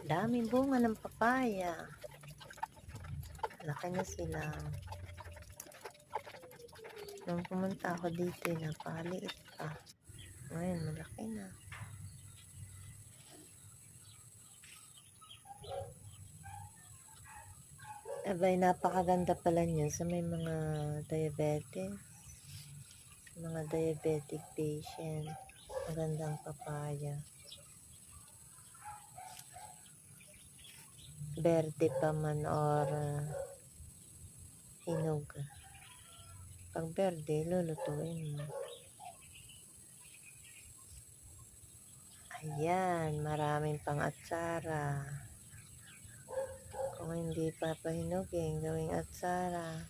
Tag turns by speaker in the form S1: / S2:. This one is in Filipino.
S1: Daming bunga ng papaya. Laki na sila. Nung pumunta ako dito, napakaliit pa. Ngayon, malaki na. Abay, napakaganda pala niyan sa may mga diabetes. Mga diabetic patient. Magandang papaya. Berde pa man or hinog. Pag berde, lulutuin mo. Ayan, maraming pang-atsara. Kung hindi papahinugin, gawing atsara.